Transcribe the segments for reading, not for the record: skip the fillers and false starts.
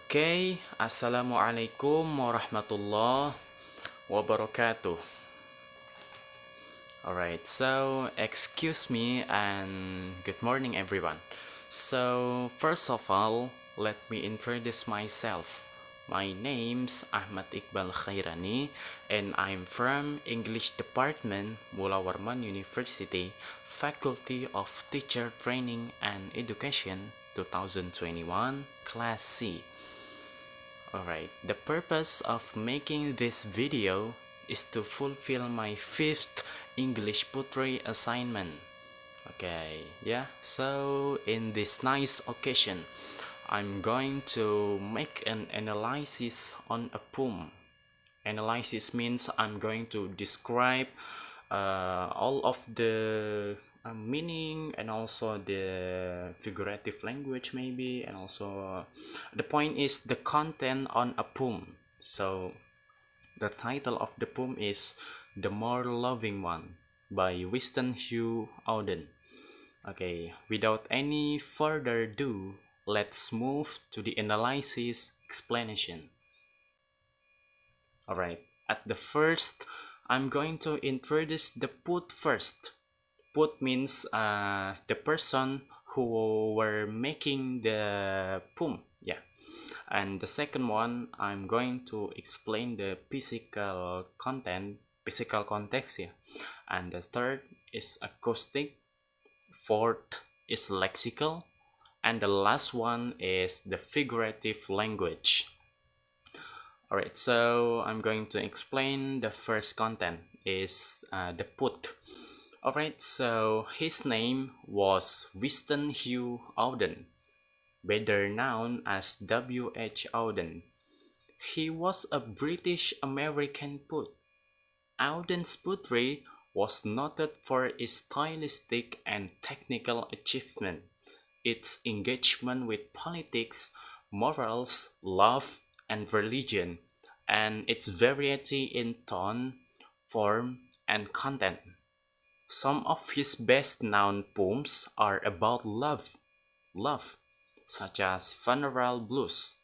Okay, Assalamualaikum warahmatullahi wabarakatuh. Alright, so excuse me and good morning everyone. So first of all, let me introduce myself. My name's Ahmad Iqbal Khairani and I'm from English Department, Mula Warman University, Faculty of Teacher Training and Education 2021, Class C. Alright, the purpose of making this video is to fulfill my 5th English Putri assignment. Okay, yeah, so in this nice occasion, I'm going to make an analysis on a poem. Analysis means I'm going to describe all of the meaning and also the figurative language maybe, and also the point is the content on a poem. So the title of the poem is The More Loving One by Winston Hugh Auden. Okay, without any further ado, let's move to the analysis explanation. Alright, at the first, I'm going to introduce the put first. Put means the person who were making the poem, yeah. And the second one, I'm going to explain the physical content, physical context, yeah. And the third is acoustic, fourth is lexical, and the last one is the figurative language. Alright, so I'm going to explain the first content is the put. Alright, so his name was Winston Hugh Auden, better known as W.H. Auden. He was a British American poet. Auden's poetry was noted for its stylistic and technical achievement, its engagement with politics, morals, love, and religion, and its variety in tone, form, and content. Some of his best-known poems are about love, such as Funeral Blues,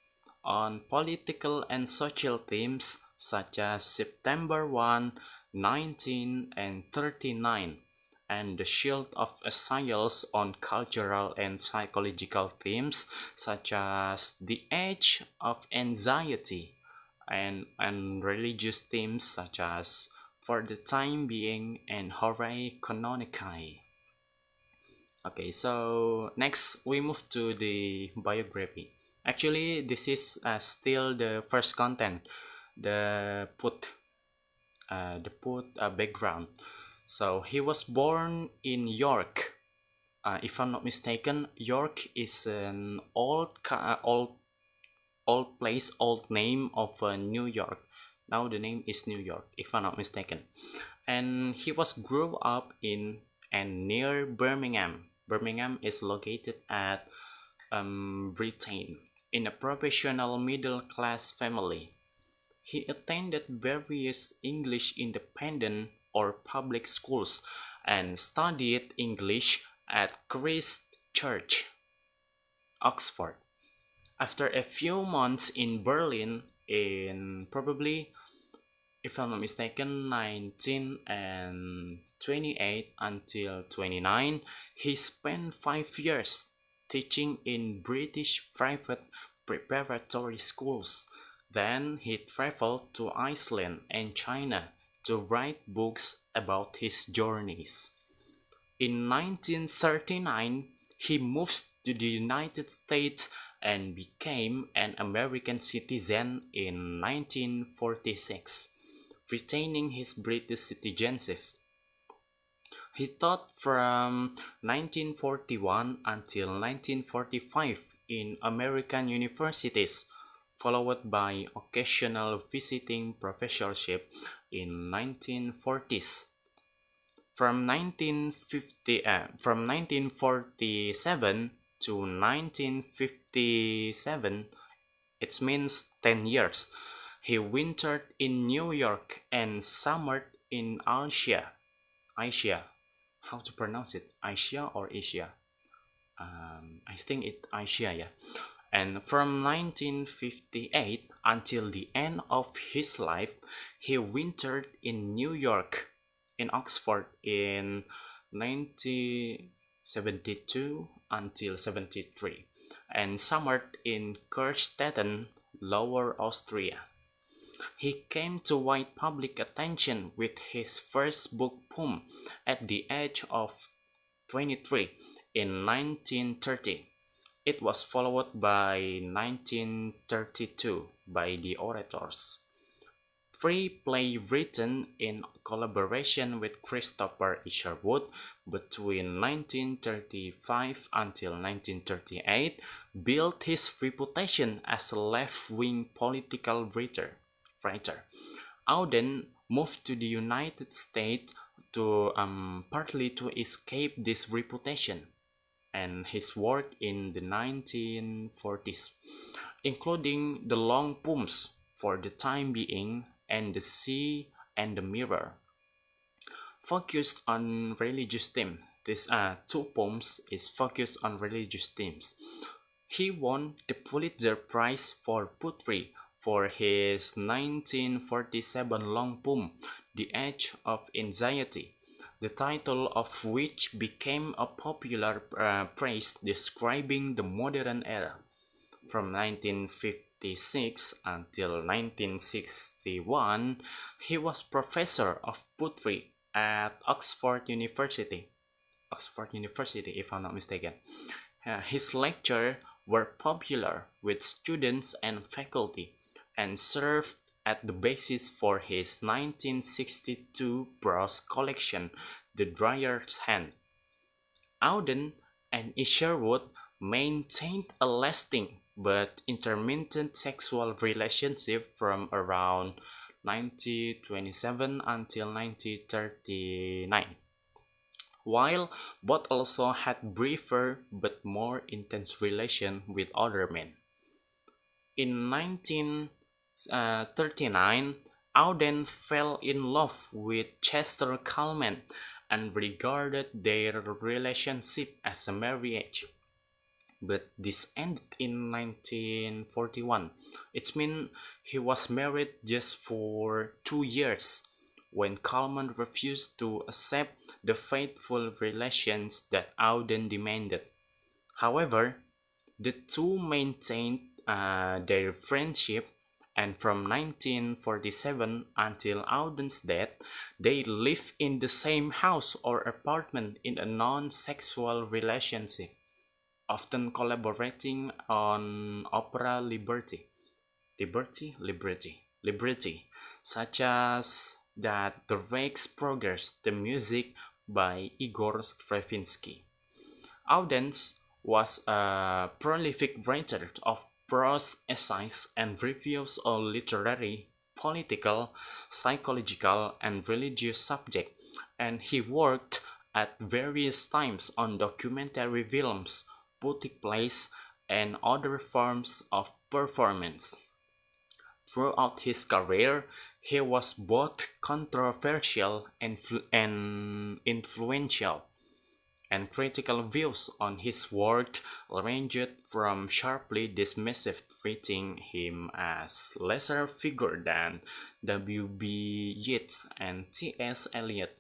on political and social themes such as September 1, 1939, and The Shield of Exiles on cultural and psychological themes such as The Age of Anxiety, and religious themes such as For the Time Being and Horae Canonicae. Okay, so next we move to the biography. Actually, this is still the first content, the background. So he was born in York. If I'm not mistaken, York is an old place, old name of New York. Now the name is New York, if I'm not mistaken. And he was grew up in and near Birmingham. Birmingham is located at Britain, in a professional middle-class family. He attended various English independent or public schools and studied English at Christ Church, Oxford. After a few months in Berlin, in probably, if I'm not mistaken, 1928 until 29, he spent 5 years teaching in British private preparatory schools. Then he traveled to Iceland and China to write books about his journeys. In 1939, he moved to the United States and became an American citizen in 1946, retaining his British citizenship. He taught from 1941 until 1945 in American universities, followed by occasional visiting professorship in 1940s. From 1947 to 1957, it means 10 years, he wintered in New York and summered in Asia. How to pronounce it? Asia or Asia? I think it's Asia, yeah. And from 1958 until the end of his life, he wintered in New York, in Oxford in 1972 until 73, and summered in Kürstetten, Lower Austria. He came to wide public attention with his first book poem at the age of 23 in 1930. It was followed by 1932 by The Orators. Three plays written in collaboration with Christopher Isherwood between 1935 until 1938 built his reputation as a left-wing political writer. Auden moved to the United States to partly to escape this reputation, and his work in the 1940s, including the long poems For the Time Being and The Sea and the Mirror, focused on religious themes. These two poems is focused on religious themes. He won the Pulitzer Prize for Poetry for his 1947 long poem, The Age of Anxiety, the title of which became a popular phrase describing the modern era. From 1956 until 1961, he was professor of poetry at Oxford University, if I'm not mistaken. His lectures were popular with students and faculty, and served as the basis for his 1962 prose collection, The Dryer's Hand. Auden and Isherwood maintained a lasting but intermittent sexual relationship from around 1927 until 1939, while both also had briefer but more intense relations with other men. In 1939, Auden fell in love with Chester Kallman and regarded their relationship as a marriage. But this ended in 1941. It means he was married just for 2 years, when Kallman refused to accept the faithful relations that Auden demanded. However, the two maintained their friendship, and from 1947 until Auden's death, they lived in the same house or apartment in a non-sexual relationship, often collaborating on opera liberty, such as that The Rake's Progress, the music by Igor Stravinsky. Auden was a prolific writer of prose essays and reviews on literary, political, psychological, and religious subjects, and he worked at various times on documentary films, boutique plays, and other forms of performance. Throughout his career, he was both controversial and influential, and critical views on his work ranged from sharply dismissive, treating him as lesser figure than W.B. Yeats and T.S. Eliot,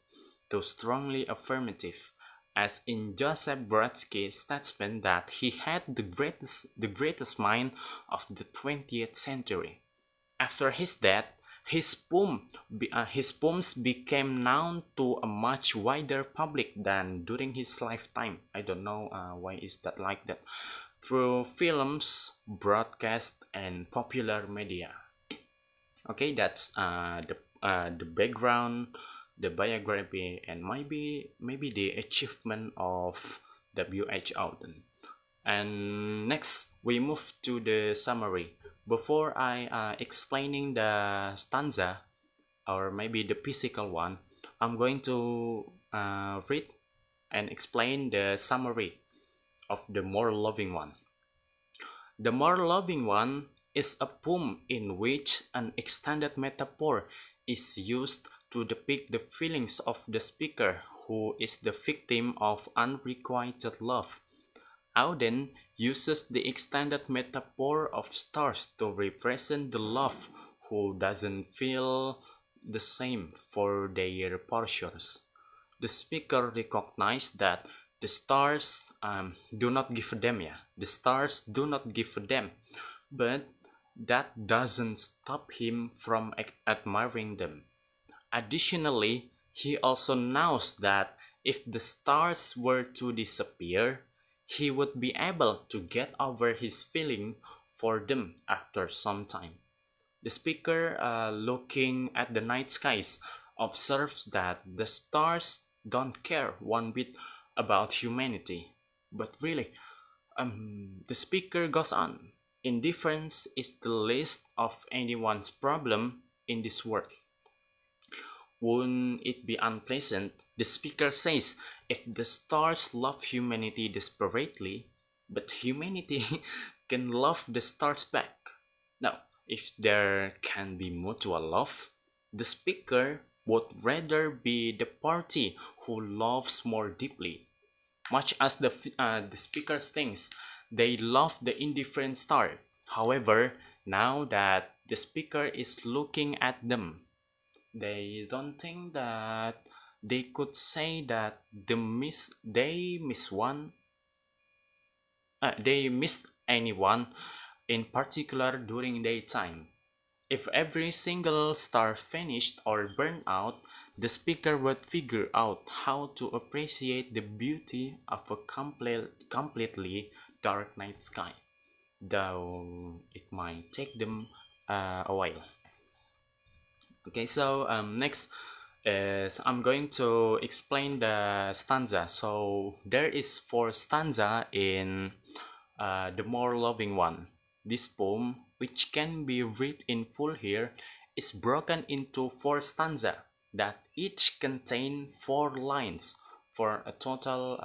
to strongly affirmative, as in Joseph Brodsky's statement that he had the greatest mind of the 20th century. After his death, his poems became known to a much wider public than during his lifetime. I don't know why is that like that. Through films, broadcast, and popular media. Okay, that's the background, the biography, and maybe the achievement of W.H. Auden. And next, we move to the summary. Before I explaining the stanza, or maybe the physical one, I'm going to read and explain the summary of the More Loving One. The More Loving One is a poem in which an extended metaphor is used to depict the feelings of the speaker, who is the victim of unrequited love. Auden uses the extended metaphor of stars to represent the love who doesn't feel the same for their portions. The speaker recognized that the stars do not give a damn, yeah. The stars do not give a damn, but that doesn't stop him from admiring them. Additionally, he also knows that if the stars were to disappear, he would be able to get over his feeling for them after some time. The speaker, looking at the night skies, observes that the stars don't care one bit about humanity. But really, the speaker goes on. Indifference is the least of anyone's problem in this world. Wouldn't it be unpleasant? The speaker says, if the stars love humanity desperately, but humanity can love the stars back. Now, if there can be mutual love, the speaker would rather be the party who loves more deeply. Much as the speaker thinks they love the indifferent star. However, now that the speaker is looking at them, they don't think that they could say that they miss one they missed anyone in particular during daytime. If every single star vanished or burned out, the speaker would figure out how to appreciate the beauty of a completely dark night sky, though it might take them a while. Okay, so next is I'm going to explain the stanza. So there is four stanza in the more loving one. This poem, which can be read in full here, is broken into four stanza that each contain four lines for a total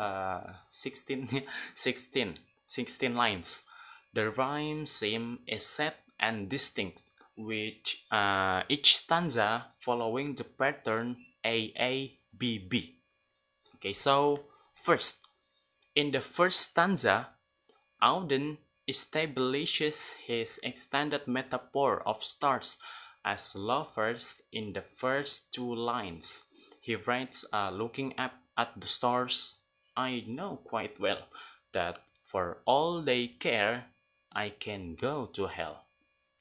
16 lines. The rhyme scheme is set and distinct, with each stanza following the pattern AABB. Okay, so first, in the first stanza, Auden establishes his extended metaphor of stars as lovers in the first two lines. He writes, looking up at the stars, I know quite well that for all they care, I can go to hell.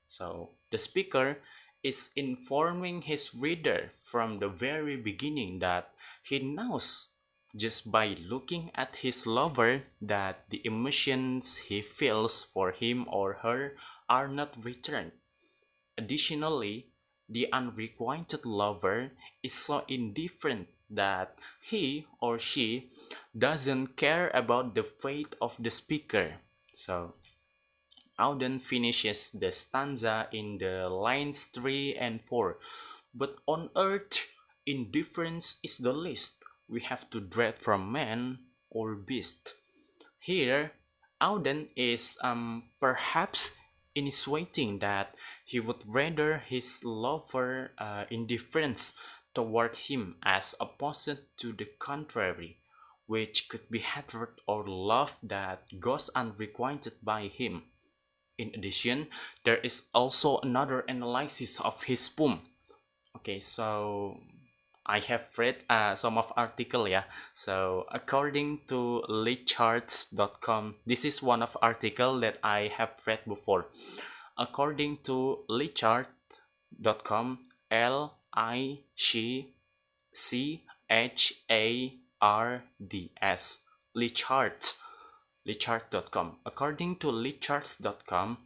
So the speaker is informing his reader from the very beginning that he knows just by looking at his lover that the emotions he feels for him or her are not returned. Additionally, the unrequited lover is so indifferent that he or she doesn't care about the fate of the speaker. So Auden finishes the stanza in the lines 3 and 4. But on earth, indifference is the least we have to dread from man or beast. Here, Auden is perhaps insinuating that he would rather his lover indifference toward him as opposed to the contrary, which could be hatred or love that goes unrequited by him. In addition, there is also another analysis of his poem. Okay, so I have read some of article, yeah. So according to litcharts.com, this is one of article that I have read before. According to litchart.com, LICHARDS, Litchart. Litchart.com. According to Litcharts.com,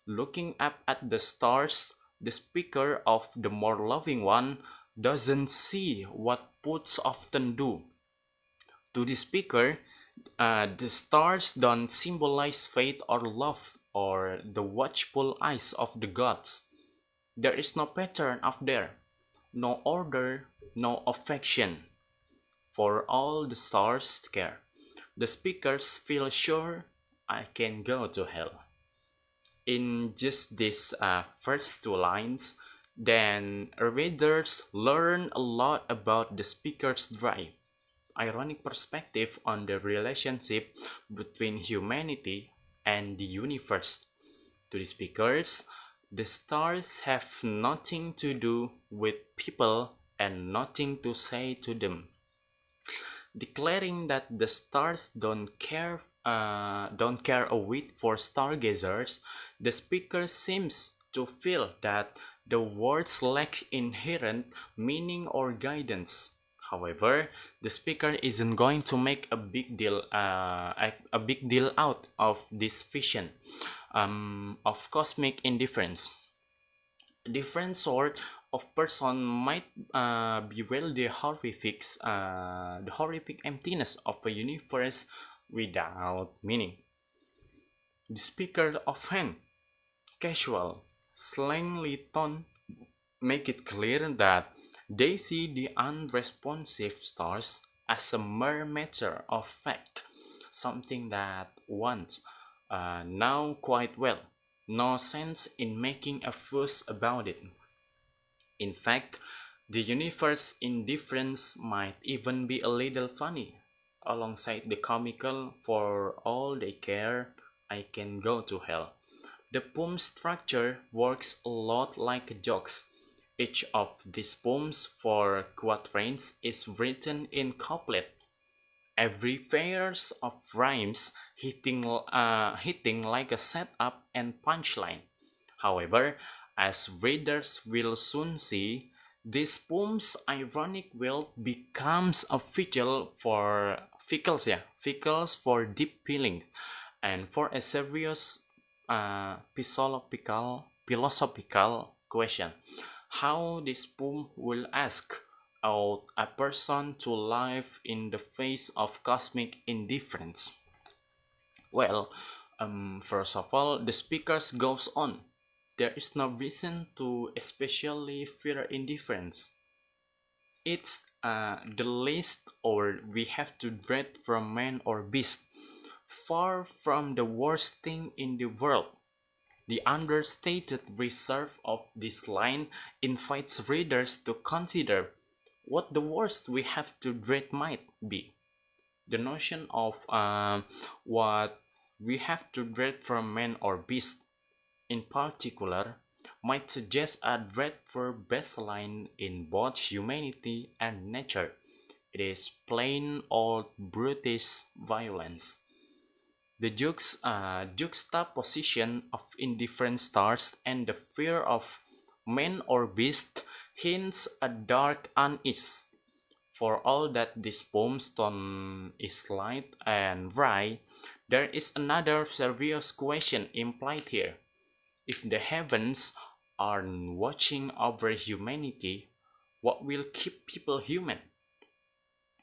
looking up at the stars, the speaker of the more loving one doesn't see what poets often do. To the speaker, the stars don't symbolize fate or love or the watchful eyes of the gods. There is no pattern up there, no order, no affection. For all the stars care. The speakers feel sure I can go to hell. In just these first two lines, then readers learn a lot about the speaker's ironic perspective on the relationship between humanity and the universe. To the speakers, the stars have nothing to do with people and nothing to say to them. Declaring that the stars don't care a whit for stargazers, the speaker seems to feel that the words lack inherent meaning or guidance. However, the speaker isn't going to make a big deal out of this vision of cosmic indifference. A different sort of person might bewail the horrific emptiness of a universe without meaning. The speaker offhand, casual, slangly tone make it clear that they see the unresponsive stars as a mere matter of fact, something that once, now quite well, no sense in making a fuss about it. In fact, the universe indifference might even be a little funny, alongside the comical for all they care, I can go to hell. The poem structure works a lot like jokes. Each of these poems for quatrains is written in couplet. Every phrase of rhymes hitting like a setup and punchline. However, as readers will soon see, this poem's ironic will becomes a vehicles for deep feelings and for a serious philosophical question. How this poem will ask out a person to live in the face of cosmic indifference. Well, first of all, the speaker goes on. There is no reason to especially fear indifference. It's the least or we have to dread from man or beast. Far from the worst thing in the world. The understated reserve of this line invites readers to consider what the worst we have to dread might be. The notion of what we have to dread from man or beast, in particular, might suggest a dread for baseline in both humanity and nature. It is plain old brutish violence. The juxtaposition of indifferent stars and the fear of man or beast hints a dark unease. For all that this poem's tone is light and dry, there is another serious question implied here. If the heavens are watching over humanity, what will keep people human?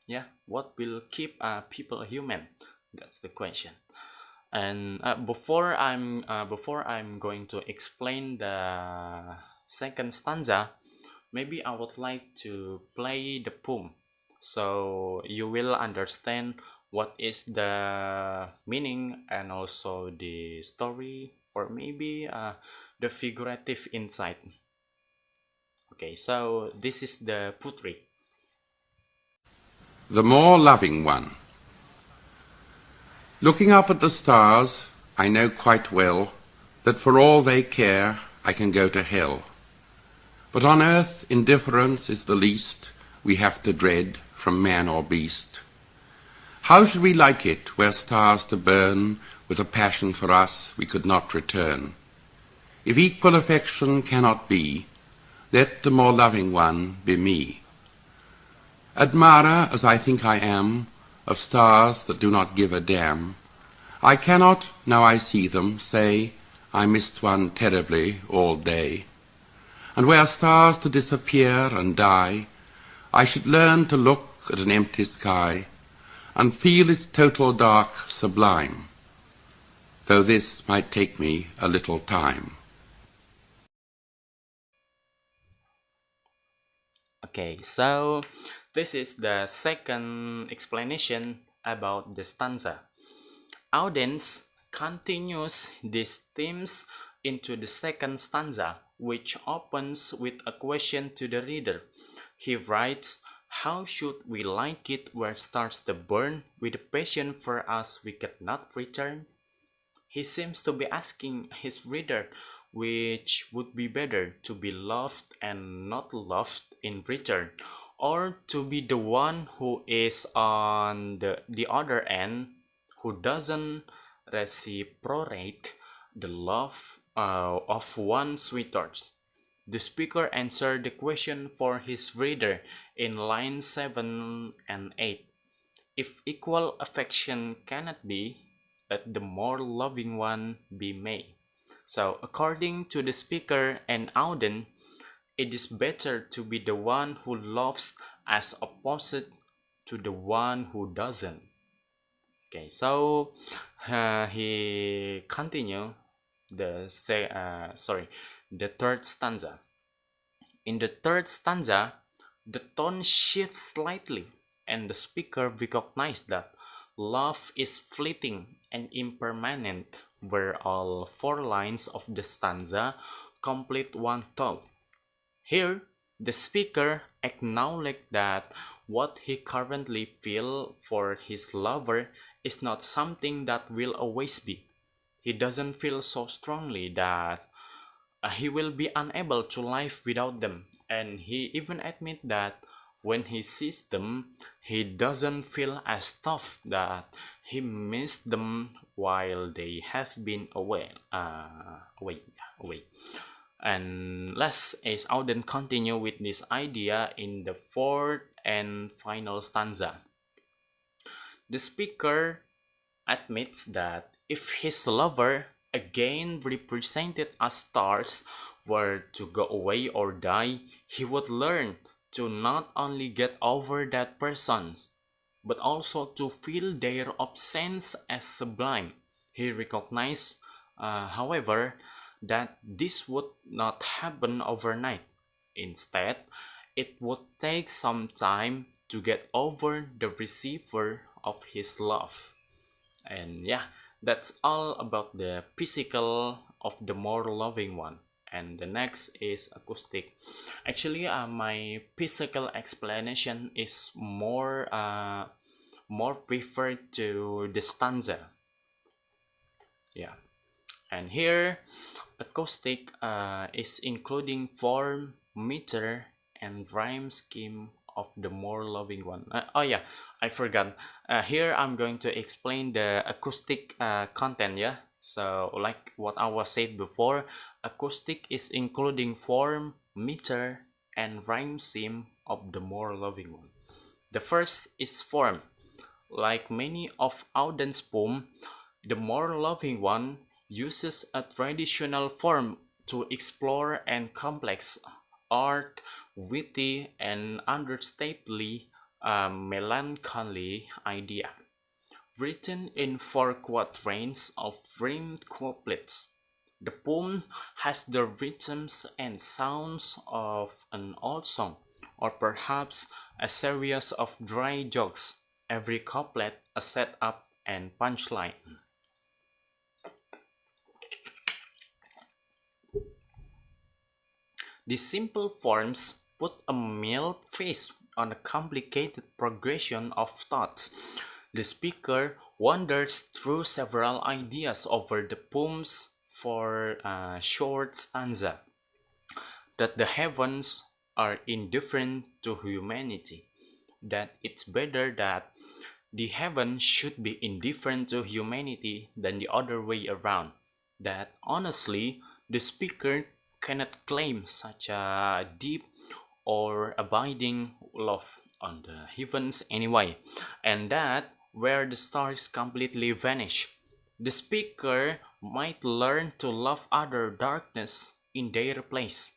Yeah, what will keep people human? That's the question. And before I'm going to explain the second stanza, maybe I would like to play the poem, so you will understand what is the meaning and also the story, or maybe the figurative insight. Okay, so this is the putri. The more loving one. Looking up at the stars, I know quite well that for all they care, I can go to hell. But on earth, indifference is the least we have to dread from man or beast. How should we like it, were stars to burn with a passion for us we could not return? If equal affection cannot be, let the more loving one be me. Admirer, as I think I am, of stars that do not give a damn, I cannot, now I see them, say I missed one terribly all day. And were stars to disappear and die, I should learn to look at an empty sky and feel its total dark sublime, though this might take me a little time. Okay, so this is the second explanation about the stanza. Auden continues these themes into the second stanza, which opens with a question to the reader. He writes, "How should we like it where stars to burn with a passion for us we could not return?" He seems to be asking his reader which would be better, to be loved and not loved in return, or to be the one who is on the other end, who doesn't reciprocate the love of one's sweetheart. The speaker answered the question for his reader in lines 7 and 8. If equal affection cannot be, let the more loving one be made. So, according to the speaker and Auden, it is better to be the one who loves as opposite to the one who doesn't. Okay, so he continue the third stanza. In the third stanza, the tone shifts slightly, and the speaker recognized that love is fleeting and impermanent, where all four lines of the stanza complete one thought. Here, the speaker acknowledged that what he currently feels for his lover is not something that will always be. He doesn't feel so strongly that he will be unable to live without them, and he even admits that when he sees them, he doesn't feel as tough, that he missed them while they have been away. And let's as Auden continue with this idea in the fourth and final stanza. The speaker admits that if his lover, again represented as stars, were to go away or die, he would learn to not only get over that person, but also to feel their absence as sublime. He recognized, however, that this would not happen overnight. Instead, it would take some time to get over the receiver of his love. And yeah, that's all about the physical of the more loving one. And the next is acoustic. Actually, my physical explanation is more preferred to the stanza. Yeah, and here acoustic is including form, meter, and rhyme scheme of the more loving one. Oh yeah, I forgot. Here I'm going to explain the acoustic content. Yeah, so like what I was said before, acoustic is including form, meter, and rhyme scheme of the more loving one. The first is form. Like many of Auden's poems, the more loving one uses a traditional form to explore and complex art, witty and understatedly melancholy idea. Written in 4 quatrains of rhymed couplets, the poem has the rhythms and sounds of an old song, or perhaps a series of dry jokes, every couplet a setup and punchline. These simple forms put a mild face on a complicated progression of thoughts. The speaker wanders through several ideas over the poem's for a short stanza. That the heavens are indifferent to humanity. That it's better that the heaven should be indifferent to humanity than the other way around. That honestly, the speaker cannot claim such a deep or abiding love on the heavens anyway, and that where the stars completely vanish, the speaker might learn to love other darkness in their place.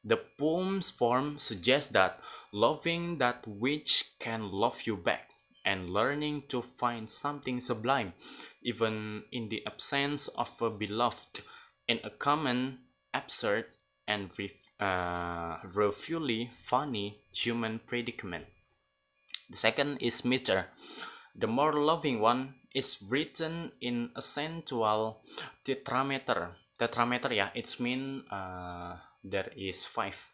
The poem's form suggests that loving that which can love you back, and learning to find something sublime, even in the absence of a beloved, in a common, absurd, and ruefully funny human predicament. The second is meter. The more loving one is written in a sensual tetrameter. Tetrameter, yeah, it's mean there is 5.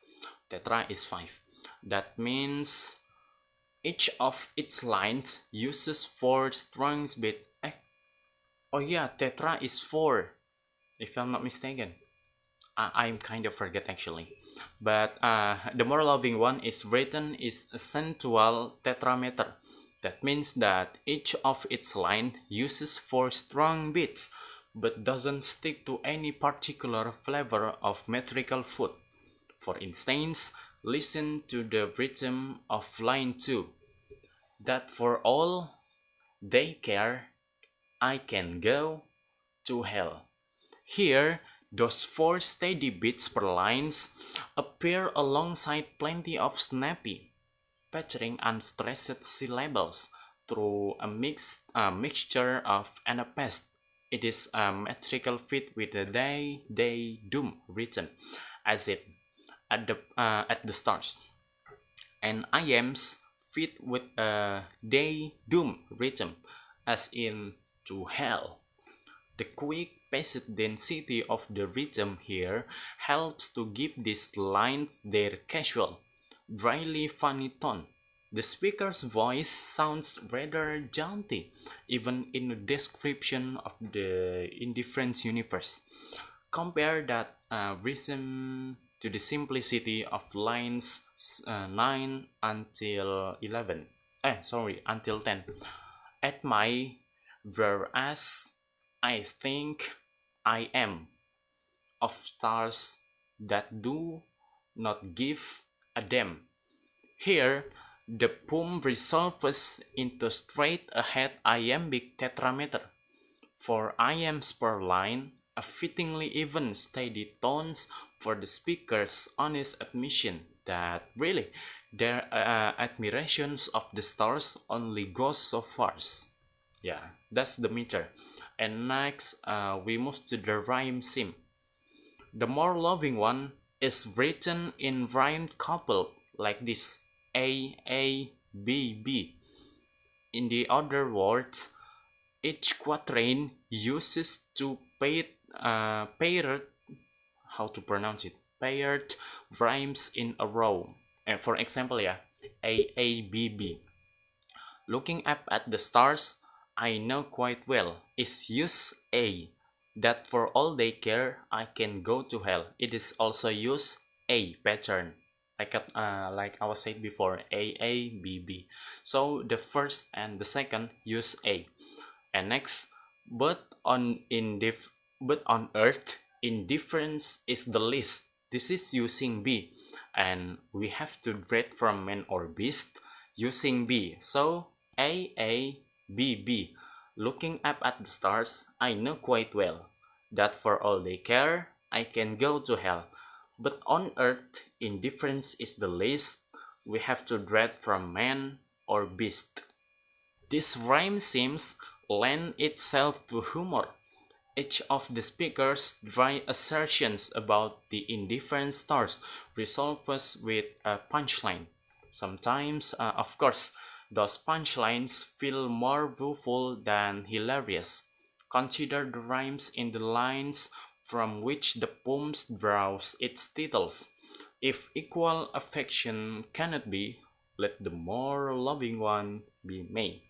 Tetra is 5. That means each of its lines uses 4 strings beat. Oh yeah, tetra is 4, if I'm not mistaken. I'm kind of forget actually. But the more loving one is written is a sensual tetrameter. That means that each of its line uses 4 strong beats, but doesn't stick to any particular flavor of metrical food. For instance, listen to the rhythm of line 2. That for all they care, I can go to hell. Here, those 4 steady beats per lines appear alongside plenty of snappy, patching unstressed syllables through a mixture of anapest. It is a metrical fit with the doom written as it at the start, and IAMs fit with a doom rhythm as in to hell. The quick-paced density of the rhythm here helps to give these lines their casual, dryly funny tone. The speaker's voice sounds rather jaunty, even in the description of the indifference universe. Compare that rhythm to the simplicity of lines 9 until 11. Until 10. At my whereas I think I am of stars that do not give a damn. Here, the poem resolves into straight ahead iambic tetrameter. For iams per line, a fittingly even steady tones for the speaker's honest admission that really their admirations of the stars only goes so far. Yeah, that's the meter. And next, we move to the rhyme sim. The more loving one is written in rhymed coupled like this: A B B. In the other words, each quatrain uses two paired, how to pronounce it, paired rhymes in a row. And for example, yeah, A B B. Looking up at the stars, I know quite well is use A. That for all they care, I can go to hell. It is also use A pattern, like I was said before, A B B. So the first and the second use A. And next, but but on Earth, indifference is the least. This is using B, and we have to dread from man or beast using B. So A B. Looking up at the stars, I know quite well that for all they care, I can go to hell. But on Earth, indifference is the least. We have to dread from man or beast. This rhyme seems lend itself to humor. Each of the speakers' dry assertions about the indifferent stars resolves with a punchline. Sometimes, of course, those punchlines feel more rueful than hilarious. Consider the rhymes in the lines from which the poem draws its titles. If equal affection cannot be, let the more loving one be made.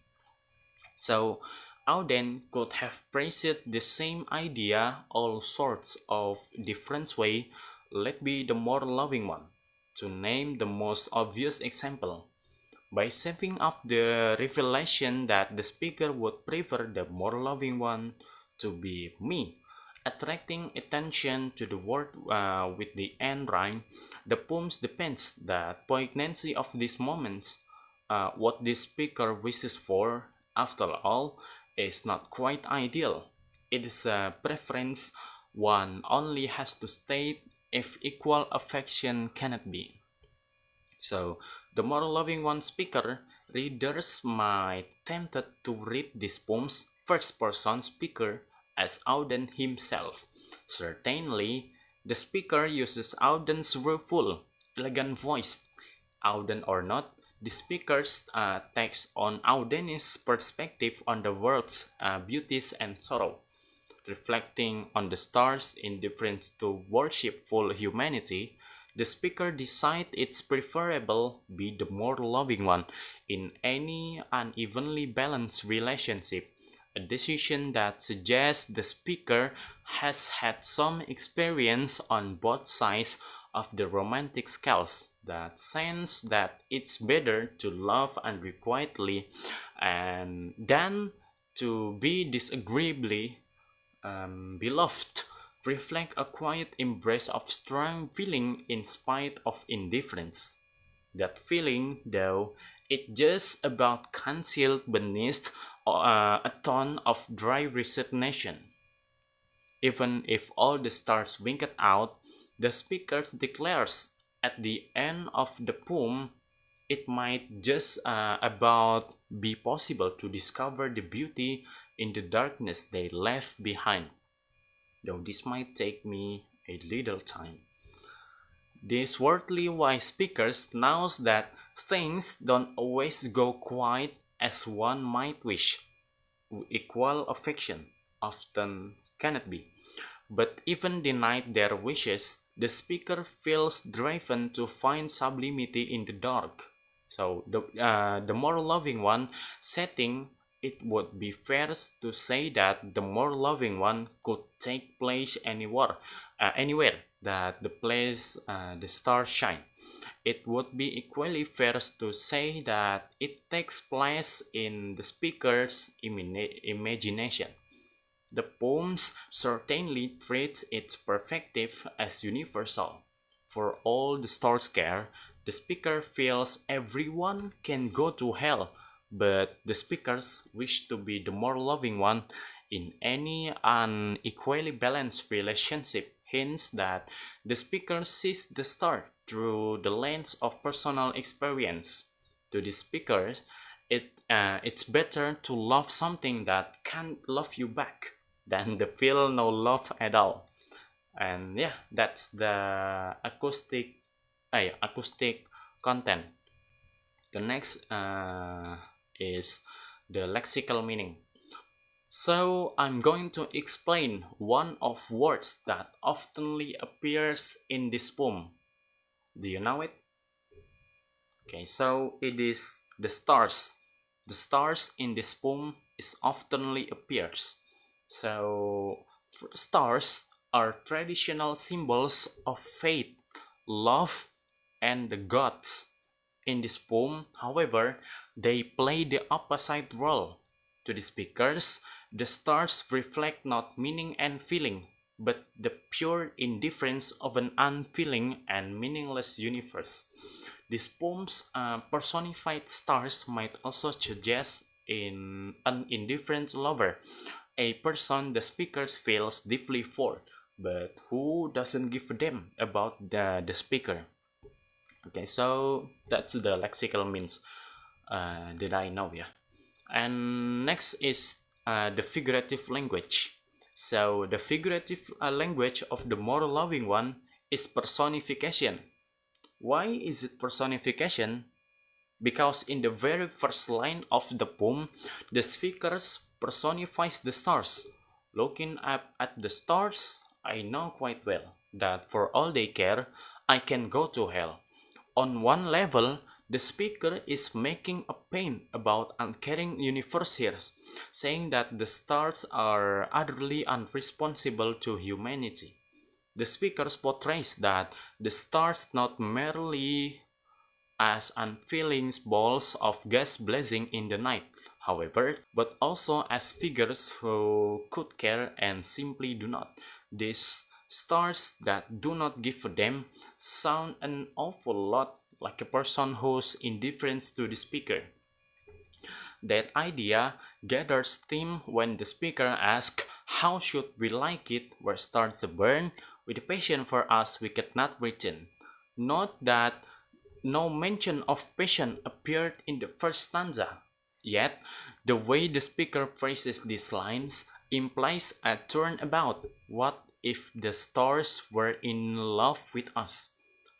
So Auden could have praised the same idea all sorts of different way, let be the more loving one, to name the most obvious example. By saving up the revelation that the speaker would prefer the more loving one to be me, attracting attention to the word with the end rhyme, the poem depends the poignancy of these moments. What this speaker wishes for, after all, is not quite ideal. It is a preference one only has to state if equal affection cannot be. So, the more loving one speaker, readers might tempted to read this poem's first-person speaker as Auden himself. Certainly, the speaker uses Auden's rueful, elegant voice. Auden or not, the speaker's takes on Auden's perspective on the world's beauties and sorrow, reflecting on the stars' indifference to worshipful humanity. The speaker decides it's preferable be the more loving one in any unevenly balanced relationship, a decision that suggests the speaker has had some experience on both sides of the romantic scales, that sense that it's better to love unrequitedly and than to be disagreeably beloved, reflect a quiet embrace of strong feeling in spite of indifference. That feeling, though, it just about concealed beneath a tone of dry resignation. Even if all the stars winked out, the speaker declares at the end of the poem, it might just about be possible to discover the beauty in the darkness they left behind, though this might take me a little time. These worldly wise speakers knows that things don't always go quite as one might wish. Equal affection often cannot be. But even denied their wishes, the speaker feels driven to find sublimity in the dark. So the more loving one setting, it would be fair to say that the more loving one could take place anywhere that the place the stars shine. It would be equally fair to say that it takes place in the speaker's imagination. The poem certainly treats its perspective as universal. For all the stars care, the speaker feels everyone can go to hell, but the speakers wish to be the more loving one in any unequally balanced relationship. Hints that the speaker sees the star through the lens of personal experience. To the speaker, it's better to love something that can't love you back than to feel no love at all. And yeah, that's the acoustic content. The next is the lexical meaning. So I'm going to explain one of words that oftenly appears in this poem. Do you know it? Okay, so it is the stars. The stars in this poem is oftenly appears. So stars are traditional symbols of faith, love, and the gods. In this poem, however, they play the opposite role. To the speakers, the stars reflect not meaning and feeling, but the pure indifference of an unfeeling and meaningless universe. These poems personified stars might also suggest in an indifferent lover, a person the speakers feels deeply for, but who doesn't give a damn about the speaker. Okay, so that's the lexical means that I know, yeah. And next is the figurative language. So the figurative language of the more loving one is personification. Why is it personification? Because in the very first line of the poem, the speakers personifies the stars. Looking up at the stars, I know quite well that for all they care, I can go to hell. On one level, the speaker is making a pain about uncaring universes, saying that the stars are utterly unresponsible to humanity. The speaker portrays that the stars not merely as unfeeling balls of gas blazing in the night, however, but also as figures who could care and simply do not. These stars that do not give a damn sound an awful lot like a person who's indifferent to the speaker. That idea gathers steam when the speaker asks, "How should we like it where stars burn, with a passion for us we cannot return?" Note that no mention of passion appeared in the first stanza. Yet, the way the speaker phrases these lines implies a turnabout. What if the stars were in love with us?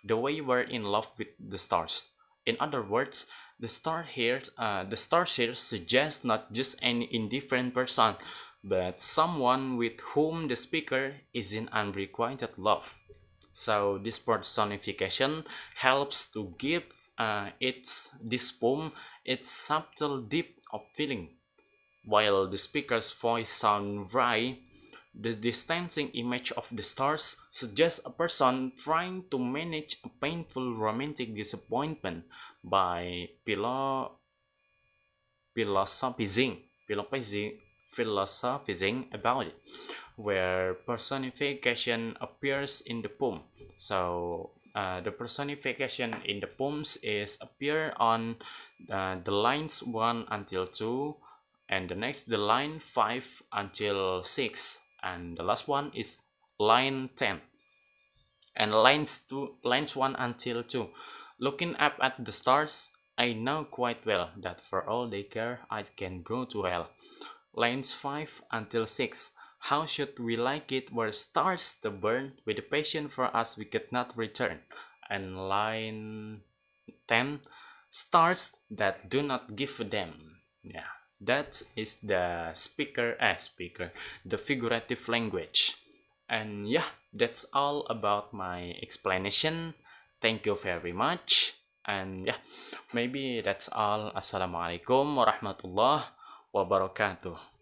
The way we're in love with the stars. In other words, the stars here suggest not just any indifferent person, but someone with whom the speaker is in unrequited love. So this personification helps to give this poem its subtle depth of feeling. while the speaker's voice sounds dry. The distancing image of the stars suggests a person trying to manage a painful romantic disappointment by philosophizing about it, where personification appears in the poem. So the personification in the poems is appear on the lines 1 until 2, and the next the line 5 until 6, and the last one is line 10, and lines 1 until 2. Looking up at the stars, I know quite well that for all they care, I can go to hell. Lines 5 until 6. How should we like it were stars to burn with a passion for us we could not return? And line 10. Stars that do not give a damn. Yeah, that is the the figurative language. And yeah, that's all about my explanation. Thank you very much. And yeah, maybe that's all. Assalamualaikum warahmatullahi wabarakatuh.